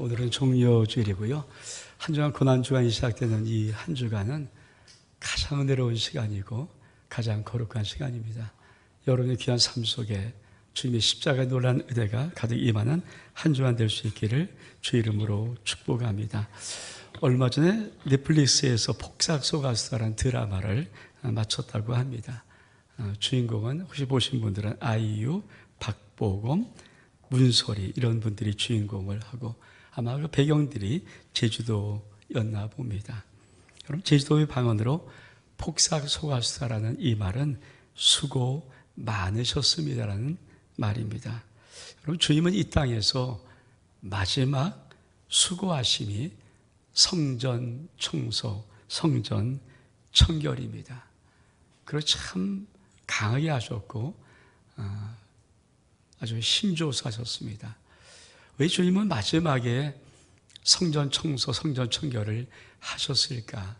오늘은 종료주일이고요. 한 주간 고난주간이 시작되는 이 한 주간은 가장 은혜로운 시간이고 가장 거룩한 시간입니다. 여러분의 귀한 삶 속에 주님의 십자가의 놀라운 은혜가 가득 임하는 한 주간 될 수 있기를 주 이름으로 축복합니다. 얼마 전에 넷플릭스에서 폭삭소가수다라는 드라마를 마쳤다고 합니다. 주인공은 혹시 보신 분들은 아이유, 박보검, 문소리 이런 분들이 주인공을 하고 아마 그 배경들이 제주도였나 봅니다. 여러분, 제주도의 방언으로 폭삭소가수다라는 이 말은 수고 많으셨습니다라는 말입니다. 여러분, 주님은 이 땅에서 마지막 수고하심이 성전 청소, 성전 청결입니다. 그걸 참 강하게 하셨고 아주 힘줘서하셨습니다. 왜 주님은 마지막에 성전 청소, 성전 청결을 하셨을까?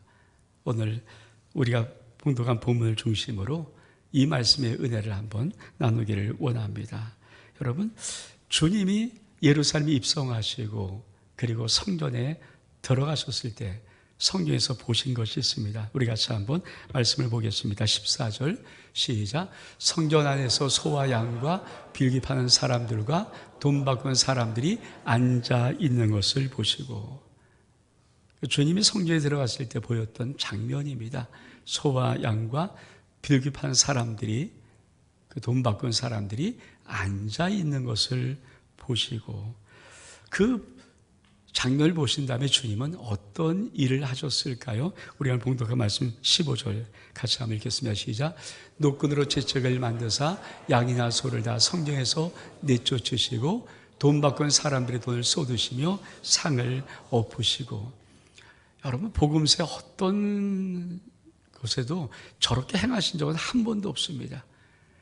오늘 우리가 봉독한 본문을 중심으로 이 말씀의 은혜를 한번 나누기를 원합니다. 여러분, 주님이 예루살렘에 입성하시고 그리고 성전에 들어가셨을 때 성경에서 보신 것이 있습니다. 우리 같이 한번 말씀을 보겠습니다. 14절 시작. 성전 안에서 소와 양과 빌기 파는 사람들과 돈 바꾸는 사람들이 앉아 있는 것을 보시고, 주님이 성전에 들어갔을 때 보였던 장면입니다. 소와 양과 빌기 파는 사람들이, 그 돈 바꾸는 사람들이 앉아 있는 것을 보시고, 그 장면을 보신 다음에 주님은 어떤 일을 하셨을까요? 우리가 봉독한 말씀 15절 같이 한번 읽겠습니다. 시작. 노끈으로 채찍을 만드사 양이나 소를 다 성전에서 내쫓으시고 돈 바꾼 사람들의 돈을 쏟으시며 상을 엎으시고. 여러분, 복음서의 어떤 곳에도 저렇게 행하신 적은 한 번도 없습니다.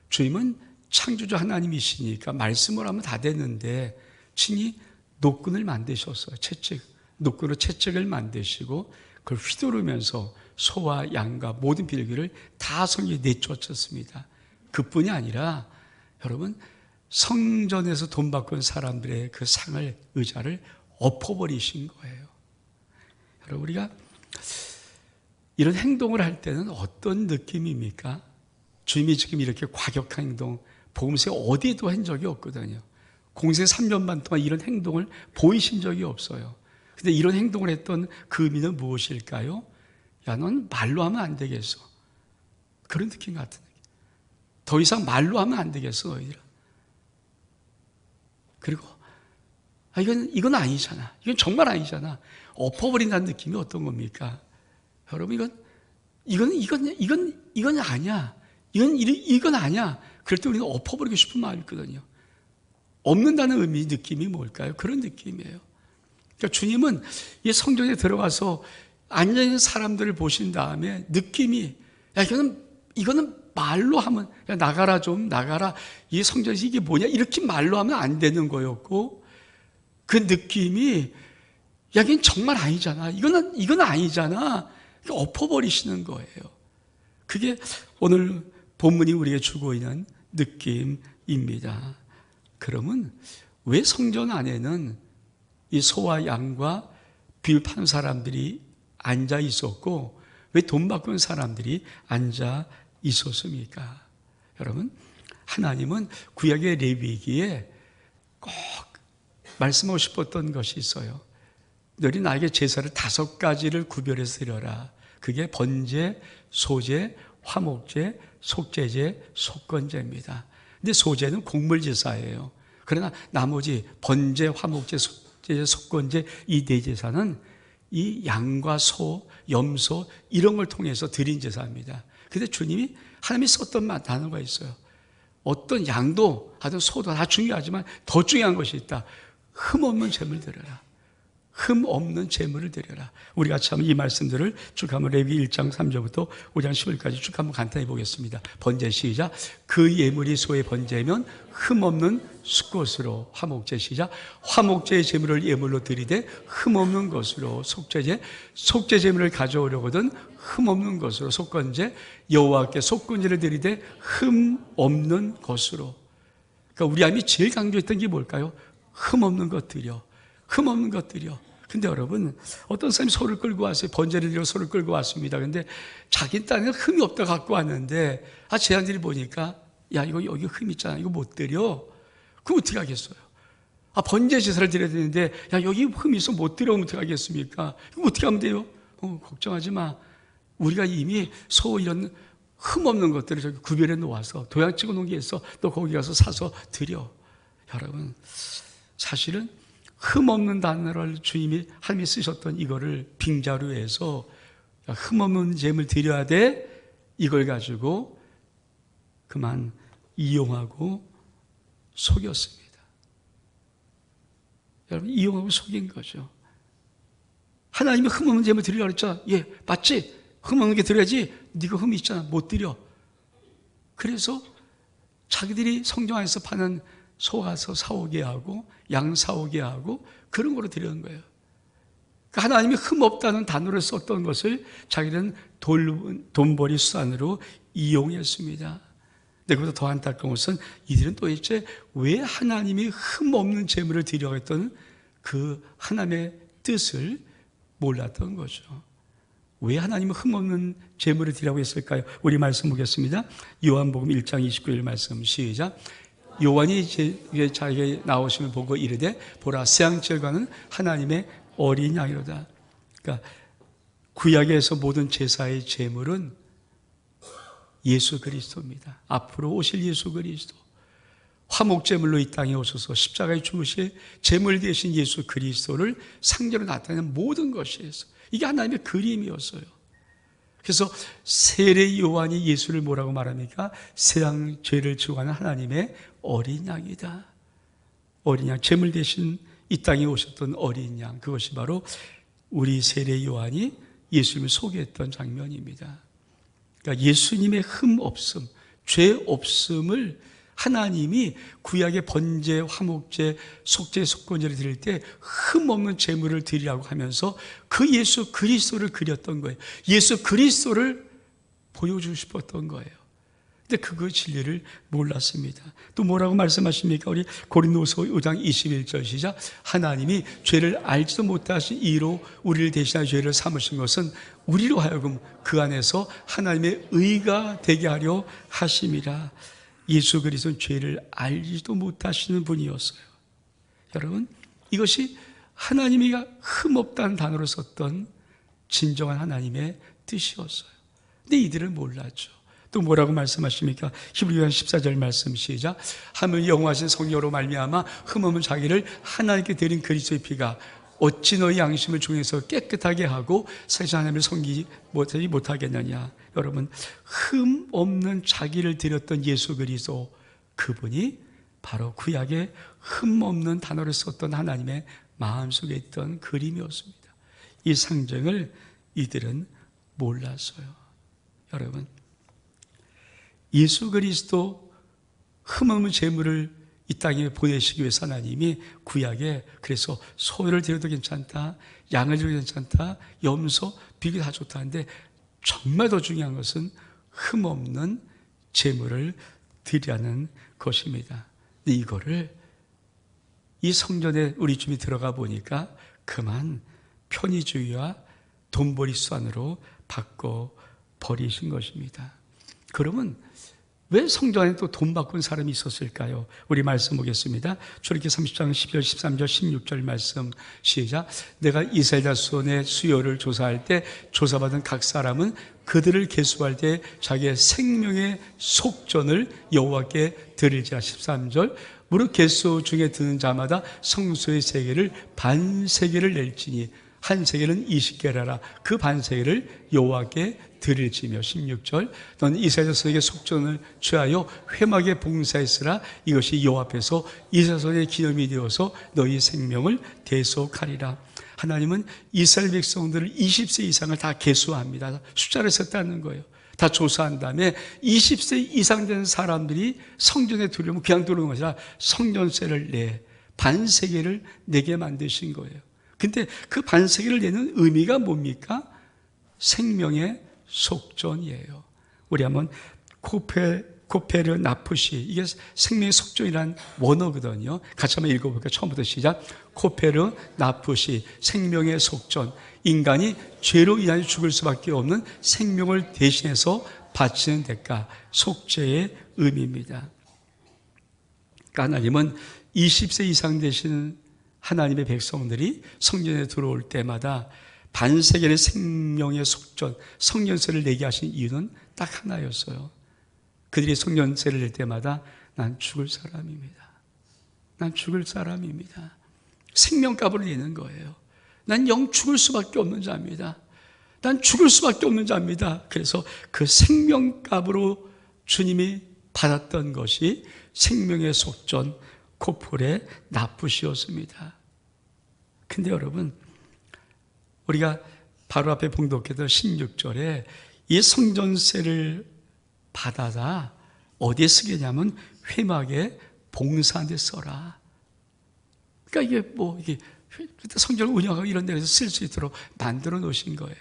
주님은 창조주 하나님이시니까 말씀을 하면 다 되는데 친히 노끈을 만드셨어요. 노끈으로 채찍을 만드시고 그걸 휘두르면서 소와 양과 모든 빌기를 다 성전에 내쫓았습니다. 그뿐이 아니라 여러분, 성전에서 돈 바꾼 사람들의 그 상을, 의자를 엎어버리신 거예요. 여러분, 우리가 이런 행동을 할 때는 어떤 느낌입니까? 주님이 지금 이렇게 과격한 행동, 복음서에 어디에도 한 적이 없거든요. 공생 3년 반 동안 이런 행동을 보이신 적이 없어요. 근데 이런 행동을 했던 그 의미는 무엇일까요? 야, 넌 말로 하면 안 되겠어. 그런 느낌 같은 느낌. 더 이상 말로 하면 안 되겠어, 너희들아. 그리고 이건 아니잖아. 이건 정말 아니잖아. 엎어버린다는 느낌이 어떤 겁니까? 여러분, 이건 아니야. 이건 아니야. 그럴 때 우리는 엎어버리고 싶은 마음이 있거든요. 없는다는 의미, 느낌이 뭘까요? 그런 느낌이에요. 그러니까 주님은 이 성전에 들어가서 앉아있는 사람들을 보신 다음에 느낌이, 야, 이거는 말로 하면, 야, 나가라 좀, 나가라. 이 성전에서 이게 뭐냐? 이렇게 말로 하면 안 되는 거였고, 그 느낌이, 야, 이건 정말 아니잖아. 이건 아니잖아. 엎어버리시는 거예요. 그게 오늘 본문이 우리에게 주고 있는 느낌입니다. 그러면 왜 성전 안에는 이 소와 양과 빌 파는 사람들이 앉아 있었고 왜 돈 바꾸는 사람들이 앉아 있었습니까? 여러분, 하나님은 구약의 레위기에 꼭 말씀하고 싶었던 것이 있어요. 너희 나에게 제사를 5가지를 구별해서 드려라. 그게 번제, 소제, 화목제, 속제제, 속건제입니다. 근데 소제는 곡물제사예요. 그러나 나머지 번제, 화목제, 속제제, 속건제 이 네 제사는 이 양과 소, 염소 이런 걸 통해서 드린 제사입니다. 근데 주님이 하나님이 썼던 단어가 있어요. 어떤 양도 하든 소도 다 중요하지만 더 중요한 것이 있다. 흠없는 제물 드려라. 흠없는 제물을 드려라. 우리 같이 한번 이 말씀들을 쭉 한번 레위기 1장 3절부터 5장 10절까지 쭉 한번 간단히 보겠습니다. 번제 시작. 그 예물이 소의 번제면 흠없는 수꽃으로. 화목제 시작. 화목제의 제물을 예물로 드리되 흠없는 것으로. 속제제. 속죄 제물을 가져오려거든 흠없는 것으로. 속건제. 여호와께 속건제를 드리되 흠없는 것으로. 그러니까 우리 하나님이 제일 강조했던 게 뭘까요? 흠없는 것 드려. 흠없는 것들이요. 근데 여러분, 어떤 사람이 소를 끌고 왔어요. 번제를 드려 소를 끌고 왔습니다. 근데 자기 딴에 흠이 없다 갖고 왔는데, 제안들이 보니까, 야, 이거 여기 흠 있잖아. 이거 못 드려. 그럼 어떻게 하겠어요? 번제 제사를 드려야 되는데, 야, 여기 흠이 있어 못 드려오면 어떻게 하겠습니까? 이거 어떻게 하면 돼요? 걱정하지 마. 우리가 이미 소 이런 흠 없는 것들을 저기 구별해 놓아서 도장 찍어 놓은 게 있어. 너 거기 가서 사서 드려. 여러분, 사실은 흠 없는 단어를 주님이 하나님이 쓰셨던 이거를 빙자로 해서 흠 없는 제물 드려야 돼. 이걸 가지고 그만 이용하고 속였습니다. 여러분, 이용하고 속인 거죠. 하나님이 흠 없는 제물 드리라고 했잖아. 예, 맞지? 흠 없는 게 드려야지. 네가 흠이 있잖아. 못 드려. 그래서 자기들이 성경 안에서 파는 소 가서 사오게 하고 양 사오게 하고 그런 거로 드리는 거예요. 그러니까 하나님이 흠 없다는 단어를 썼던 것을 자기는 돈벌이 수단으로 이용했습니다. 근데 그보다 더 안타까운 것은 이들은 도대체 왜 하나님이 흠 없는 제물을 드리려고 했던 그 하나님의 뜻을 몰랐던 거죠. 왜 하나님은 흠없는 제물을 드리라고 했을까요? 우리 말씀 보겠습니다. 요한복음 1장 29절 말씀 시작. 요한이 자기에게 나오시면 보고 이르되 보라 새양철과는 하나님의 어린 양이로다. 그러니까 구약에서 모든 제사의 제물은 예수 그리스도입니다. 앞으로 오실 예수 그리스도, 화목제물로 이 땅에 오셔서 십자가에 죽으실 제물 되신 예수 그리스도를 상징으로 나타내는 모든 것이었어요. 이게 하나님의 그림이었어요. 그래서 세례 요한이 예수를 뭐라고 말합니까? 세상 죄를 지고 가는 하나님의 어린 양이다. 어린 양, 제물 대신 이 땅에 오셨던 어린 양, 그것이 바로 우리 세례 요한이 예수님을 소개했던 장면입니다. 그러니까 예수님의 흠 없음, 죄 없음을 하나님이 구약의 번제, 화목제, 속죄, 속건제를 드릴 때 흠없는 제물을 드리라고 하면서 그 예수 그리스도를 그렸던 거예요. 예수 그리스도를 보여주고 싶었던 거예요. 근데 그 진리를 몰랐습니다. 또 뭐라고 말씀하십니까? 우리 고린도서 5장 21절 시작. 하나님이 죄를 알지도 못하신 이로 우리를 대신하여 죄를 삼으신 것은 우리로 하여금 그 안에서 하나님의 의가 되게 하려 하심이라. 예수 그리스도는 죄를 알지도 못하시는 분이었어요. 여러분, 이것이 하나님이 흠없다는 단어를 썼던 진정한 하나님의 뜻이었어요. 근데 이들은 몰랐죠. 또 뭐라고 말씀하십니까? 히브리서 14절 말씀 시작. 하물 영원하신 성령으로 말미암아 흠없는 자기를 하나님께 드린 그리스도의 피가 어찌 너희 양심을 중에서 깨끗하게 하고 세상 하나님을 섬기지 못하겠느냐. 여러분, 흠 없는 자기를 드렸던 예수 그리스도, 그분이 바로 구약에 흠 없는 단어를 썼던 하나님의 마음속에 있던 그림이었습니다. 이 상징을 이들은 몰랐어요. 여러분, 예수 그리스도 흠 없는 제물을 이 땅에 보내시기 위해서 하나님이 구약에 그래서 소를 드려도 괜찮다, 양을 드려도 괜찮다, 염소, 비교 다 좋다는데 정말 더 중요한 것은 흠 없는 제물을 드리라는 것입니다. 근데 이거를 이 성전에 우리 주님이 들어가 보니까 그만 편의주의와 돈벌이 수단으로 바꿔 버리신 것입니다. 그러면 왜 성전 안에 또 돈 바꾼 사람이 있었을까요? 우리 말씀 보겠습니다. 출애굽기 30장 12절, 13절, 16절 말씀 시작. 내가 이스라엘 자손의 수요를 조사할 때 조사받은 각 사람은 그들을 계수할 때 자기의 생명의 속전을 여호와께 드릴지라. 13절. 무릇 계수 중에 드는 자마다 성소의 세계를 반세계를 낼지니 한 세계는 20개라라. 그 반세계를 여호와께 드릴지며. 16절. 너는 이스라엘 자손에게 속전을 취하여 회막에 봉사했으라. 이것이 여호와 앞에서 이스라엘 자손의 기념이 되어서 너희 생명을 대속하리라. 하나님은 이스라엘 백성들을 20세 이상을 다 계수합니다. 숫자를 셌다는 거예요. 다 조사한 다음에 20세 이상 된 사람들이 성전에 들어오면 그냥 들어오는 것이 아니라 성전세를 내, 반세계를 내게 만드신 거예요. 근데 그 반세계를 내는 의미가 뭡니까? 생명의 속전이에요. 우리 한번 코페 코페르 나푸시, 이게 생명의 속전이란 원어거든요. 같이 한번 읽어볼까요? 처음부터 시작. 코페르 나푸시, 생명의 속전. 인간이 죄로 인하여 죽을 수밖에 없는 생명을 대신해서 바치는 대가, 속죄의 의미입니다. 그러니까 하나님은 20세 이상 되신 하나님의 백성들이 성전에 들어올 때마다 반세겔의 생명의 속전, 성전세를 내게 하신 이유는 딱 하나였어요. 그들이 성전세를 낼 때마다 난 죽을 사람입니다. 난 죽을 사람입니다. 생명값을 내는 거예요. 난 영 죽을 수밖에 없는 자입니다. 난 죽을 수밖에 없는 자입니다. 그래서 그 생명값으로 주님이 받았던 것이 생명의 속전, 코폴의 나푸시였습니다. 근데 여러분, 우리가 바로 앞에 봉독했던 16절에 이 성전세를 받아다 어디에 쓰겠냐면 회막에 봉사한 데 써라. 그러니까 이게 뭐 이게 성전을 운영하고 이런 데서 쓸 수 있도록 만들어 놓으신 거예요.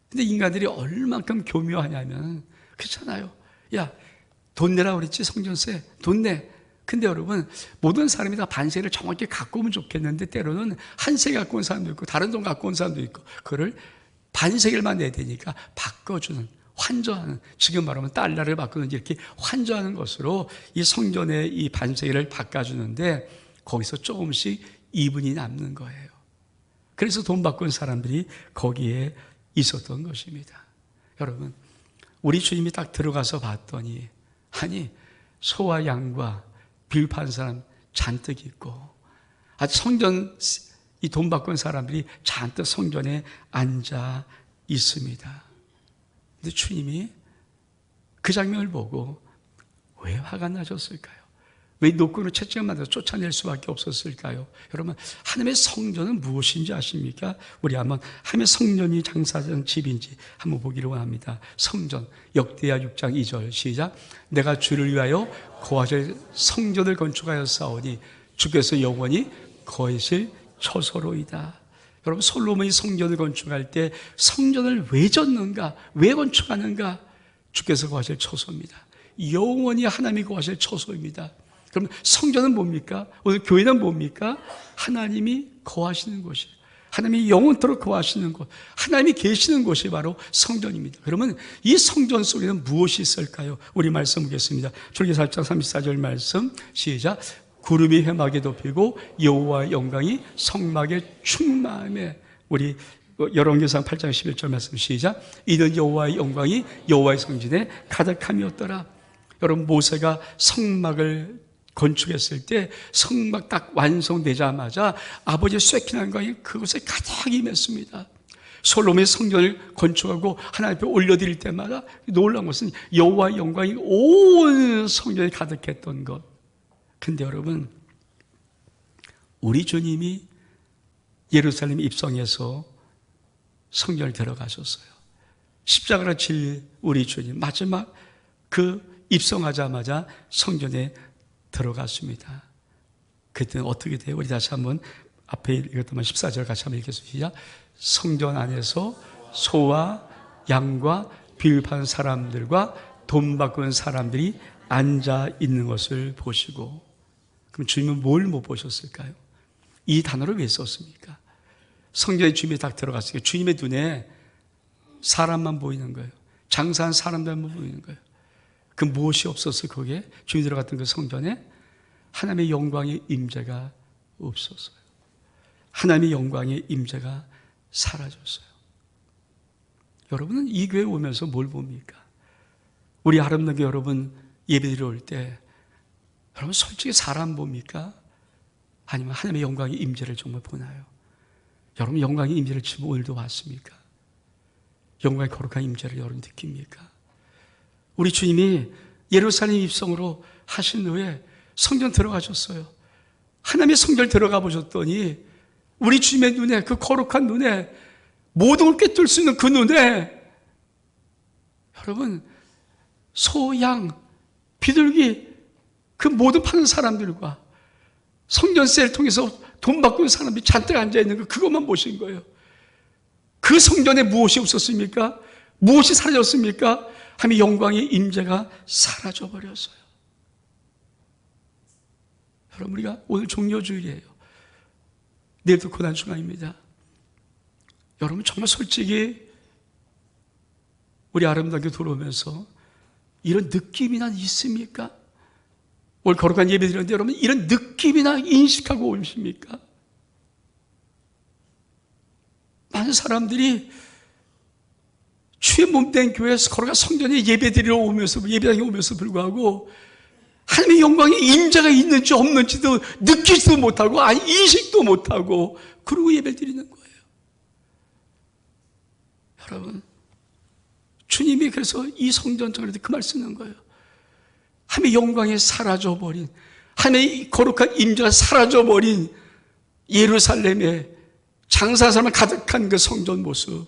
근데 인간들이 얼만큼 교묘하냐면 그렇잖아요. 야, 돈 내라 그랬지, 성전세 돈 내. 근데 여러분, 모든 사람이 다 반세를 정확히 갖고 오면 좋겠는데 때로는 한 세 갖고 온 사람도 있고 다른 돈 갖고 온 사람도 있고 그거를 반세겔만 내야 되니까 바꿔주는, 환전하는, 지금 말하면 달러를 바꾸는 이렇게 환전하는 것으로 이 성전의 이 반세겔을 바꿔주는데 거기서 조금씩 이분이 남는 거예요. 그래서 돈 받고 온 사람들이 거기에 있었던 것입니다. 여러분, 우리 주님이 딱 들어가서 봤더니 아니 소와 양과 빌파한 사람 잔뜩 있고 아주 성전 이 돈 받고 온 사람들이 잔뜩 성전에 앉아 있습니다. 근데 주님이 그 장면을 보고 왜 화가 나셨을까요? 왜 노끈으로 채찍을 만들어서 쫓아낼 수밖에 없었을까요? 여러분, 하나님의 성전은 무엇인지 아십니까? 우리 한번 하나님의 성전이 장사된 집인지 한번 보기를 원합니다. 성전, 역대하 6장 2절 시작. 내가 주를 위하여 거하실 성전을 건축하였사오니 주께서 영원히 거하실 처소로이다. 여러분, 솔로몬이 성전을 건축할 때 성전을 왜 졌는가? 왜 건축하는가? 주께서 거하실 처소입니다. 영원히 하나님이 거하실 처소입니다. 그럼 성전은 뭡니까? 오늘 교회는 뭡니까? 하나님이 거하시는 곳이에요. 하나님이 영원토록 거하시는 곳, 하나님이 계시는 곳이 바로 성전입니다. 그러면 이 성전 속에는 무엇이 있을까요? 우리 말씀 보겠습니다. 출애굽기 4장 34절 말씀 시작. 구름이 회막에 덮이고 여호와의 영광이 성막에 충만함에, 우리 열왕기상 8장 11절 말씀 시작. 이는 여호와의 영광이 여호와의 성전에 가득함이었더라. 여러분, 모세가 성막을 건축했을 때 성막 딱 완성되자마자 아버지의 쇠키나 영광이 그곳에 가득 임했습니다. 솔로몬의 성전을 건축하고 하나님 앞에 올려드릴 때마다 놀라운 것은 여호와의 영광이 온 성전에 가득했던 것. 근데 여러분, 우리 주님이 예루살렘 입성해서 성전을 들어가셨어요. 십자가를 질 우리 주님 마지막 그 입성하자마자 성전에 들어갔습니다. 그때는 어떻게 돼요? 우리 다시 한번 앞에 읽었던 14절 같이 한번 읽겠습니다. 성전 안에서 소와 양과 비읍한 사람들과 돈 받고 온 사람들이 앉아 있는 것을 보시고, 그럼 주님은 뭘 못 보셨을까요? 이 단어를 왜 썼습니까? 성전에 주님이 딱 들어갔으니까 주님의 눈에 사람만 보이는 거예요. 장사한 사람들만 보이는 거예요. 그 무엇이 없었어요? 거기에 주님이 들어갔던 그 성전에 하나님의 영광의 임재가 없었어요. 하나님의 영광의 임재가 사라졌어요. 여러분은 이 교회에 오면서 뭘 봅니까? 우리 아름다운 교회 여러분 예배드리러 올 때 여러분 솔직히 사람 봅니까? 아니면 하나님의 영광의 임재를 정말 보나요? 여러분 영광의 임재를 지금 오늘도 봤습니까? 영광의 거룩한 임재를 여러분 느낍니까? 우리 주님이 예루살렘 입성으로 하신 후에 성전 들어가셨어요. 하나님의 성전 들어가 보셨더니 우리 주님의 눈에, 그 거룩한 눈에, 모든 걸 꿰뚫을 수 있는 그 눈에 여러분 소, 양, 비둘기 그 모든 파는 사람들과 성전세를 통해서 돈 받고 있는 사람들이 잔뜩 앉아있는 거, 그것만 보신 거예요. 그 성전에 무엇이 없었습니까? 무엇이 사라졌습니까? 하나님의 영광의 임재가 사라져 버렸어요. 여러분, 우리가 오늘 종료주일이에요. 내일도 고난주간입니다. 여러분, 정말 솔직히 우리 아름다운 교회 돌아오면서 이런 느낌이나 있습니까? 오늘 거룩한 예배 드렸는데 여러분, 이런 느낌이나 인식하고 오십니까? 많은 사람들이 주의 몸된 교회에서 거룩한 성전에 예배 드리러 오면서, 예배당에 오면서 불구하고 하나님의 영광의 임재가 있는지 없는지도 느끼지도 못하고, 아니 인식도 못하고 그러고 예배 드리는 거예요. 여러분, 주님이 그래서 이 성전장을 그 말 쓰는 거예요. 하나님의 영광이 사라져버린, 하나님의 거룩한 임재가 사라져버린 예루살렘에 장사한 사람을 가득한 그 성전 모습,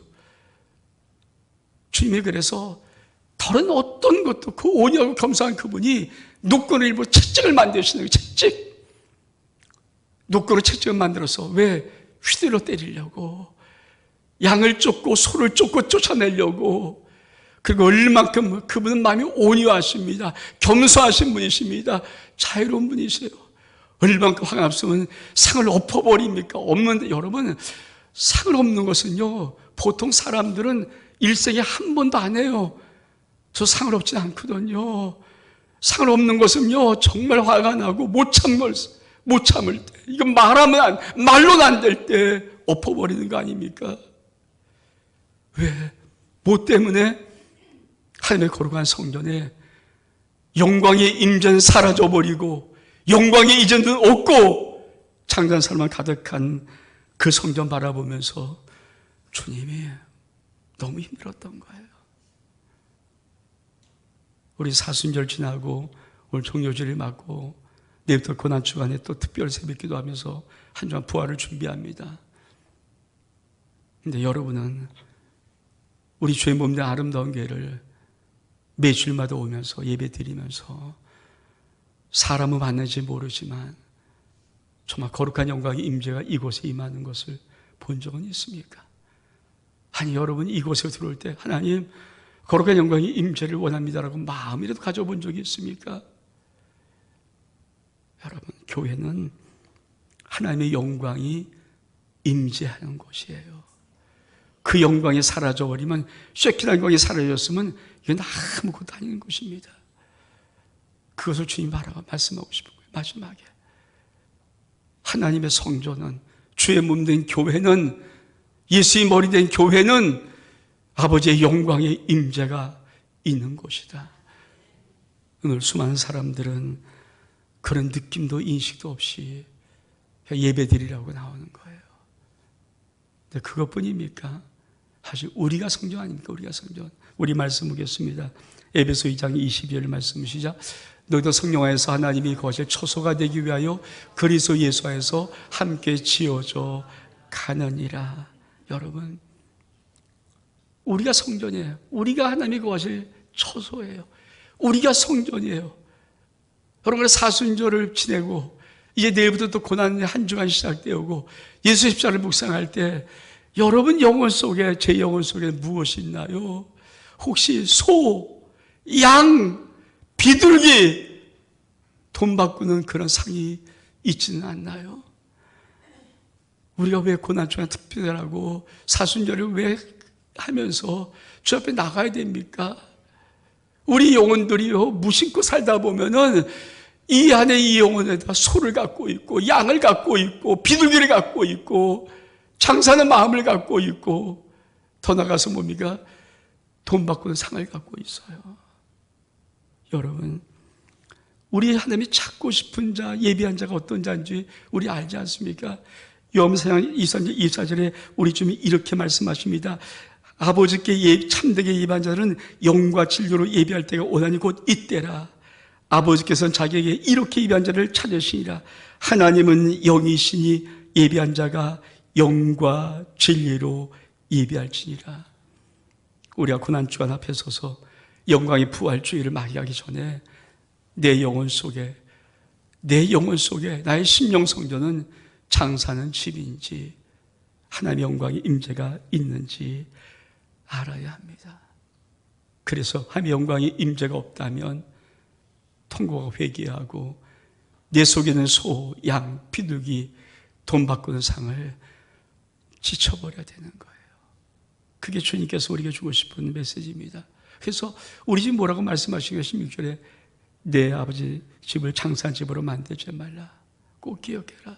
주님이 그래서 다른 어떤 것도 그 온유하고 겸손한 그분이 노끈을 일부러 채찍을 만드시는 거예요. 채찍. 노끈으로 채찍을 만들어서 왜? 휘둘러 때리려고, 양을 쫓고 소를 쫓고 쫓아내려고. 그리고 얼만큼 그분은 마음이 온유하십니다. 겸손하신 분이십니다. 자유로운 분이세요. 얼만큼 화가 없으면 상을 엎어버립니까? 없는데 여러분, 상을 엎는 것은요, 보통 사람들은 일생에 한 번도 안 해요. 저 상을 엎지 않거든요. 상을 엎는 것은요, 정말 화가 나고 못 참을 때, 이건 말로는 안 될 때 엎어버리는 거 아닙니까? 왜? 뭐 때문에? 하나님의 거룩한 성전에 영광의 임재는 사라져버리고 영광의 이전은 없고 창조한 사람만 가득한 그 성전 바라보면서 주님이 너무 힘들었던 거예요. 우리 사순절 지나고 오늘 종료주일을 맞고 내일부터 고난주간에 또 특별 새벽기도 하면서 한 주간 부활을 준비합니다. 근데 여러분은 우리 주의 몸된 아름다운 교회를 매주일마다 오면서 예배 드리면서 사람은 봤는지 모르지만 정말 거룩한 영광의 임재가 이곳에 임하는 것을 본 적은 있습니까? 아니, 여러분 이곳에 들어올 때 하나님 거룩한 영광의 임재를 원합니다라고 마음이라도 가져본 적이 있습니까? 여러분, 교회는 하나님의 영광이 임재하는 곳이에요. 그 영광이 사라져버리면, 쉐키나 영광이 사라졌으면 이건 아무것도 아닌 것입니다. 그것을 주님 말씀하고 싶은 거예요. 마지막에 하나님의 성전은, 주의 몸된 교회는, 예수의 머리된 교회는 아버지의 영광의 임재가 있는 곳이다. 오늘 수많은 사람들은 그런 느낌도 인식도 없이 예배 드리라고 나오는 거예요. 근데 그것뿐입니까? 사실 우리가 성전 아닙니까? 우리가 성전. 우리 말씀 보겠습니다. 에베소 2장 22절 말씀 시작. 너희도 성령 안에서 하나님이 거실 처소가 되기 위하여 그리스도 예수 안에서 함께 지어져 가느니라. 여러분, 우리가 성전이에요. 우리가 하나님이 거실 처소예요. 우리가 성전이에요. 여러분, 사순절을 지내고 이제 내일부터 또 고난의 한 주간 시작되고 예수 십자가를 묵상할 때 여러분 영혼 속에, 제 영혼 속에 무엇이 있나요? 혹시 소, 양, 비둘기 돈 바꾸는 그런 상이 있지는 않나요? 우리가 왜 고난주간 특별하고 사순절을 왜 하면서 주 앞에 나가야 됩니까? 우리 영혼들이요, 무심코 살다 보면은 이 안에 이 영혼에다 소를 갖고 있고 양을 갖고 있고 비둘기를 갖고 있고 장사하는 마음을 갖고 있고 더 나가서 뭡니까? 돈 바꾸는 상을 갖고 있어요. 여러분, 우리 하나님이 찾고 싶은 자, 예비한 자가 어떤 자인지 우리 알지 않습니까? 요한복음 24절에 우리 주님이 이렇게 말씀하십니다. 아버지께 참되게 예비한 자들은 영과 진리로 예비할 때가 오나니 곧 이때라. 아버지께서는 자기에게 이렇게 예비한 자를 찾으시니라. 하나님은 영이시니 예비한 자가 영과 진리로 예비할지니라. 우리가 고난주간 앞에 서서 영광의 부활주의를 맞이하기 전에 내 영혼 속에 나의 심령 성전은 장사는 집인지 하나님의 영광의 임재가 있는지 알아야 합니다. 그래서 하나님의 영광의 임재가 없다면 통곡하고 회개하고 내 속에는 소, 양, 비둘기, 돈 바꾸는 상을 지쳐버려야 되는 거예요. 그게 주님께서 우리에게 주고 싶은 메시지입니다. 그래서 우리 집 뭐라고 말씀하시는 게 16절에 내 아버지 집을 장사집으로 만들지 말라. 꼭 기억해라.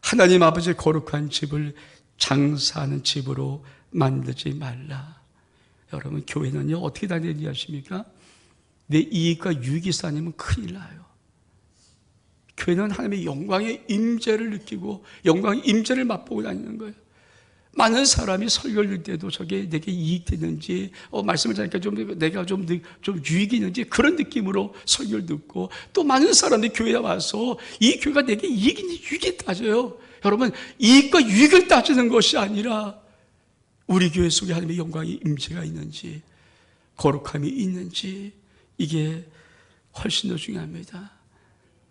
하나님 아버지의 거룩한 집을 장사하는 집으로 만들지 말라. 여러분, 교회는요 어떻게 다니는지 아십니까? 내 이익과 유익이 쌓이면 큰일 나요. 교회는 하나님의 영광의 임재를 느끼고 영광의 임재를 맛보고 다니는 거예요. 많은 사람이 설교를 들 때도 저게 내게 이익되는지, 말씀을 하니까 내가 좀 유익이 있는지 그런 느낌으로 설교를 듣고, 또 많은 사람들이 교회에 와서 이 교회가 내게 이익인지 유익이 따져요. 여러분, 이익과 유익을 따지는 것이 아니라 우리 교회 속에 하나님의 영광의 임재가 있는지, 거룩함이 있는지, 이게 훨씬 더 중요합니다.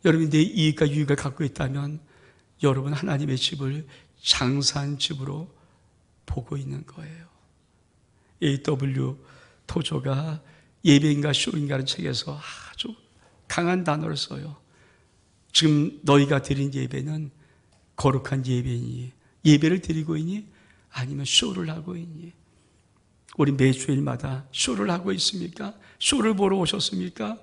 여러분이 내 이익과 유익을 갖고 있다면 여러분 하나님의 집을 장사한 집으로 보고 있는 거예요. A.W. 토저가 예배인가 쇼인가라는 책에서 아주 강한 단어를 써요. 지금 너희가 드린 예배는 거룩한 예배니, 예배를 드리고 있니? 아니면 쇼를 하고 있니? 우리 매주일마다 쇼를 하고 있습니까? 쇼를 보러 오셨습니까?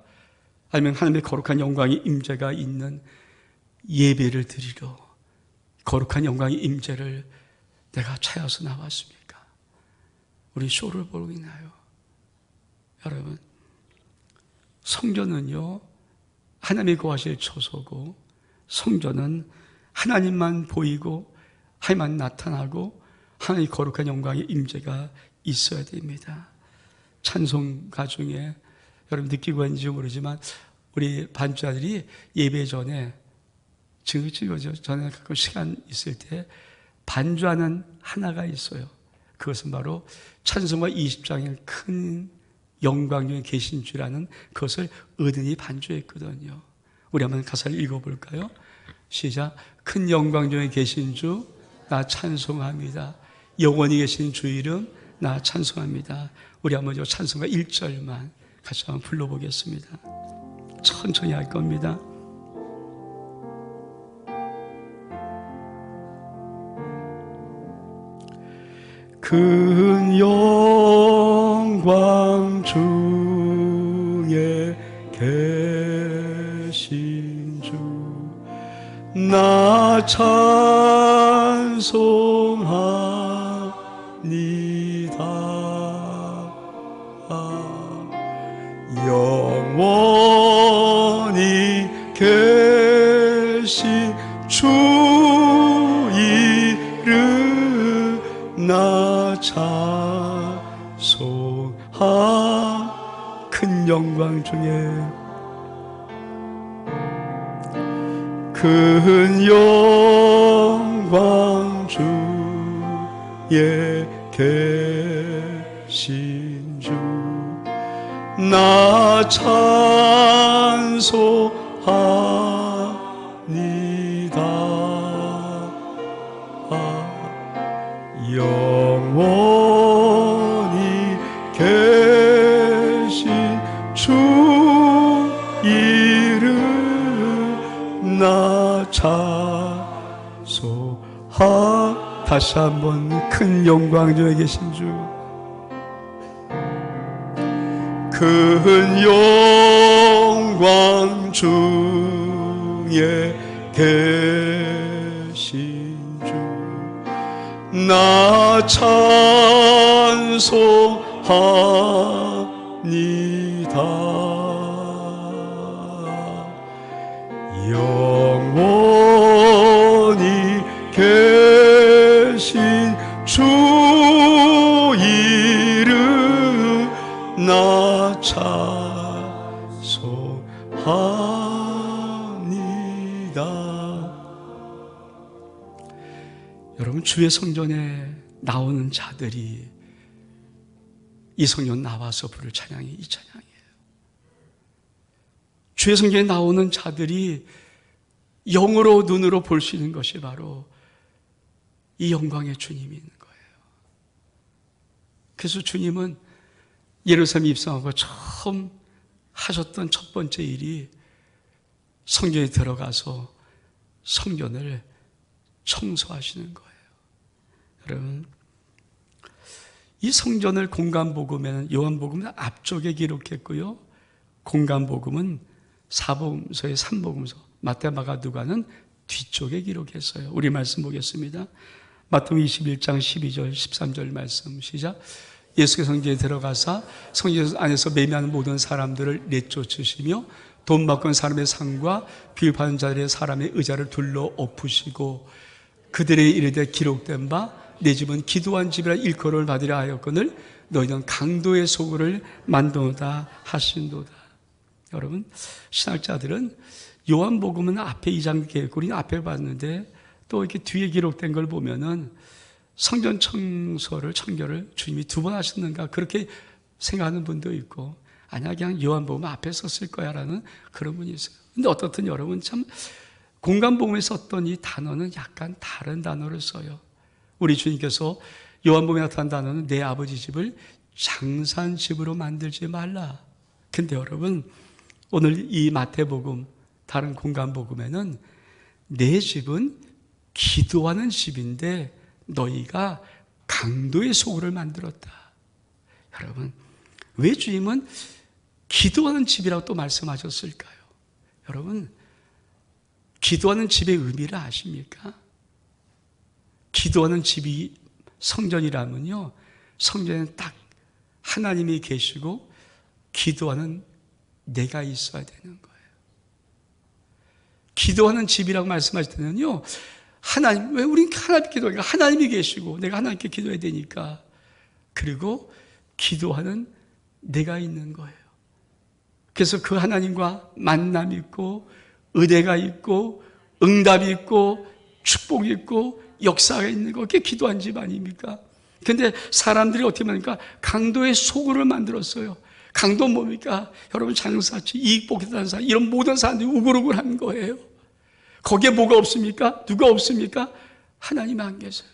아니면 하나님의 거룩한 영광의 임재가 있는 예배를 드리러 거룩한 영광의 임재를 내가 찾아서 나왔습니까? 우리 쇼를 보고 있나요? 여러분, 성전은요 하나님이 거하실 처소고, 성전은 하나님만 보이고 하나님만 나타나고 하나님의 거룩한 영광의 임재가 있어야 됩니다. 찬송가 중에 여러분 느끼고 있는지 모르지만 우리 반주자들이 예배 전에 전에 가끔 시간 있을 때 반주하는 하나가 있어요. 그것은 바로 찬송가 20장의 큰 영광 중에 계신 주라는 그것을 은은히 반주했거든요. 우리 한번 가사를 읽어볼까요? 시작. 큰 영광 중에 계신 주 나 찬송합니다. 영원히 계신 주 이름 나 찬송합니다. 우리 한번 저 찬송가 1절만 같이 한번 불러보겠습니다. 천천히 할 겁니다. 큰 영광 중에 계신 주 나 찬송합니다. 영원히 계신 주 이름 나 찬송하. 큰 영광 중에 큰 영광 중에 계신 주 나 찬송합니다. 영원히 계신 주 이름 나 찬송하. 다시 한번 큰 영광 중에 계신 주 큰 영광 중에 계신 주 나 찬송합니다. 영원히 계신 주 이름 나 찬송합니다. 여러분, 주의 성전에 나오는 자들이 이 성전 나와서 부를 찬양이 이 찬양이에요. 주의 성전에 나오는 자들이 영으로 눈으로 볼 수 있는 것이 바로 이 영광의 주님이 있는 거예요. 그래서 주님은 예루살렘 입성하고 처음 하셨던 첫 번째 일이 성전에 들어가서 성전을 청소하시는 거예요. 여러분, 이 성전을 공간복음에는 요한복음은 앞쪽에 기록했고요, 공간복음은 사복음서의 3복음서 마태, 마가, 누가는 뒤쪽에 기록했어요. 우리 말씀 보겠습니다. 마태복음 21장 12절 13절 말씀 시작. 예수께서 성전에 들어가사 성전 안에서 매매하는 모든 사람들을 내쫓으시며 돈 바꾼 사람의 상과 비유하는 자들의 사람의 의자를 둘러 엎으시고 그들의 이르되 기록된 바 내 집은 기도한 집이라 일컬음을 받으려 하였거늘 너희는 강도의 소굴을 만드노다 하신도다. 여러분, 신학자들은 요한복음은 앞에 2장 기록, 우리는 앞에 봤는데 또 이렇게 뒤에 기록된 걸 보면은 성전 청소를, 청결을 주님이 2번 하셨는가 그렇게 생각하는 분도 있고, 아니야 그냥 요한복음 앞에 썼을 거야 라는 그런 분이 있어요. 근데 어떻든 여러분, 참 공간복음에 썼던 이 단어는 약간 다른 단어를 써요. 우리 주님께서 요한복음에 나타난 단어는 내 아버지 집을 장산집으로 만들지 말라. 근데 여러분, 오늘 이 마태복음, 다른 공간복음에는 내 집은 기도하는 집인데 너희가 강도의 소굴을 만들었다. 여러분, 왜 주님은 기도하는 집이라고 또 말씀하셨을까요? 여러분, 기도하는 집의 의미를 아십니까? 기도하는 집이 성전이라면요, 성전에는 딱 하나님이 계시고 기도하는 내가 있어야 되는 거예요. 기도하는 집이라고 말씀하실 때는요, 하나님, 왜 우린 하나님 기도하니까 하나님이 계시고 내가 하나님께 기도해야 되니까, 그리고 기도하는 내가 있는 거예요. 그래서 그 하나님과 만남이 있고 은혜가 있고 응답이 있고 축복이 있고 역사가 있는 거, 그게 기도한 집 아닙니까? 근데 사람들이 어떻게 합니까? 강도의 소굴을 만들었어요. 강도 뭡니까? 여러분, 장사치, 이익복했다는 사람, 이런 모든 사람들이 우글우글한 거예요. 거기에 뭐가 없습니까? 누가 없습니까? 하나님 안 계세요.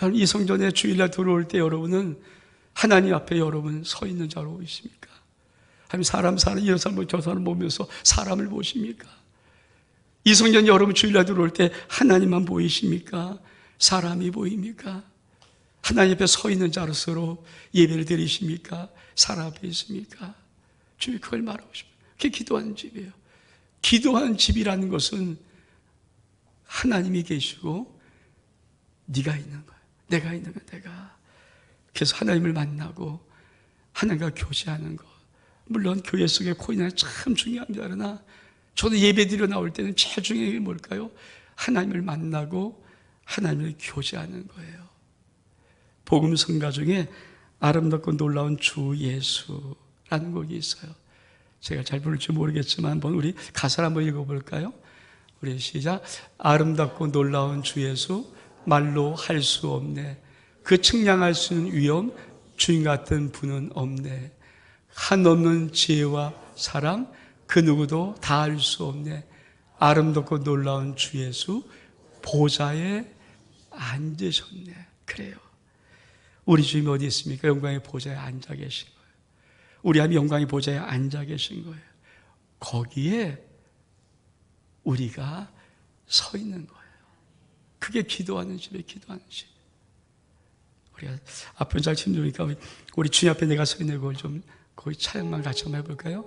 여러분, 이 성전에 주일날 들어올 때 여러분은 하나님 앞에 여러분 서 있는 자로 보이십니까? 아니면 사람 이런 사람 저 사람 보면서 사람을 보십니까? 이 성전 여러분 주일날 들어올 때 하나님만 보이십니까? 사람이 보입니까? 하나님 앞에 서 있는 자로서로 예배를 드리십니까? 사람 앞에 있습니까? 주님 그걸 말하고 싶어요. 그게 기도하는 집이에요. 기도하는 집이라는 것은 하나님이 계시고 네가 있는 거예요. 내가 있는 거예요. 내가. 그래서 하나님을 만나고 하나님과 교제하는 것. 물론 교회 속에 코인이 참 중요합니다. 그러나 저도 예배 드려 나올 때는 제일 중요한 게 뭘까요? 하나님을 만나고 하나님을 교제하는 거예요. 복음 성가 중에 아름답고 놀라운 주 예수라는 곡이 있어요. 제가 잘 부를지 모르겠지만 한번 우리 가사를 한번 읽어볼까요? 우리 시작. 아름답고 놀라운 주 예수, 말로 할 수 없네. 그 측량할 수 있는 위엄, 주인 같은 분은 없네. 한없는 지혜와 사랑, 그 누구도 다 알 수 없네. 아름답고 놀라운 주 예수, 보좌에 앉으셨네. 그래요. 우리 주님이 어디 있습니까? 영광의 보좌에 앉아 계신 거예요. 우리 하나님 영광의 보좌에 앉아 계신 거예요. 거기에 우리가 서 있는 거예요. 그게 기도하는 집이에요. 기도하는 집. 우리가 앞으로 잘 힘드니까 우리 주님 앞에 내가 서 있는 걸 좀 거기 찬양만 같이 한번 해볼까요?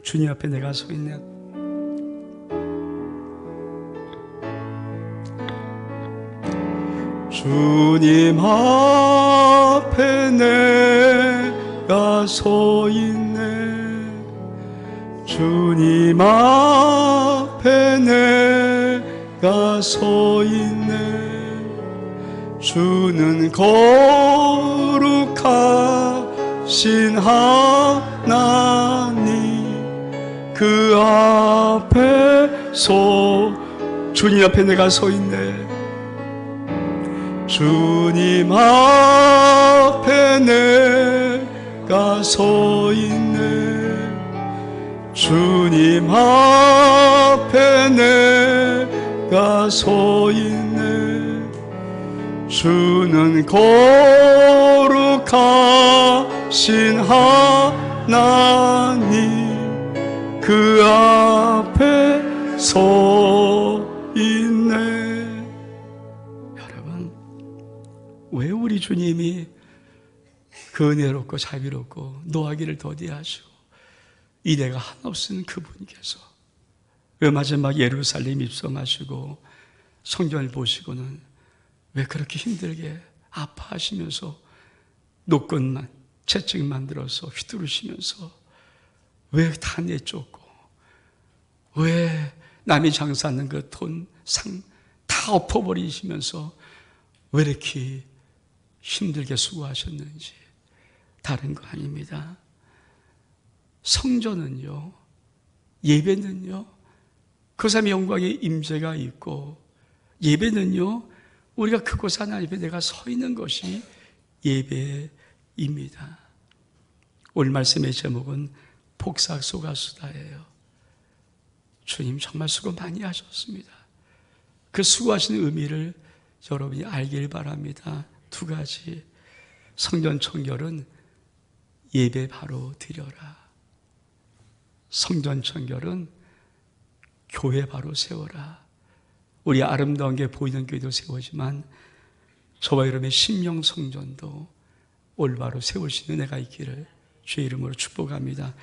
주님 앞에 내가 서 있네. 주님 앞에 내가 서 있네. 주님 앞에 내가 서 있네. 주는 거룩하신 하나님, 그 앞에서 주님 앞에 내가 서 있네. 주님 앞에 내가 서 있네. 주님 앞에 내가 서 있네. 주는 거룩하신 거룩하신 하나님 그 앞에 서 있네. 여러분, 왜 우리 주님이 그 은혜롭고 자비롭고 노하기를 더디하시고 이래가 한없은 그분께서 왜 마지막 예루살렘 입성하시고 성전을 보시고는 왜 그렇게 힘들게 아파하시면서 노건만 채찍 만들어서 휘두르시면서 왜 다 내쫓고 왜 남이 장사하는 그 돈 상 다 엎어버리시면서 왜 이렇게 힘들게 수고하셨는지 다른 거 아닙니다. 성전은요, 예배는요, 그 사람의 영광의 임재가 있고, 예배는요, 우리가 그곳 하나님 앞에 내가 서 있는 것이 예배입니다. 오늘 말씀의 제목은 복사소가수다예요. 주님 정말 수고 많이 하셨습니다. 그 수고하신 의미를 여러분이 알길 바랍니다. 두 가지. 성전 청결은 예배 바로 드려라. 성전 청결은 교회 바로 세워라. 우리 아름다운 게 보이는 교회도 세우지만 저와 여러분의 심령 성전도 올바로 세울 수 있는 은혜가 있기를 주의 이름으로 축복합니다.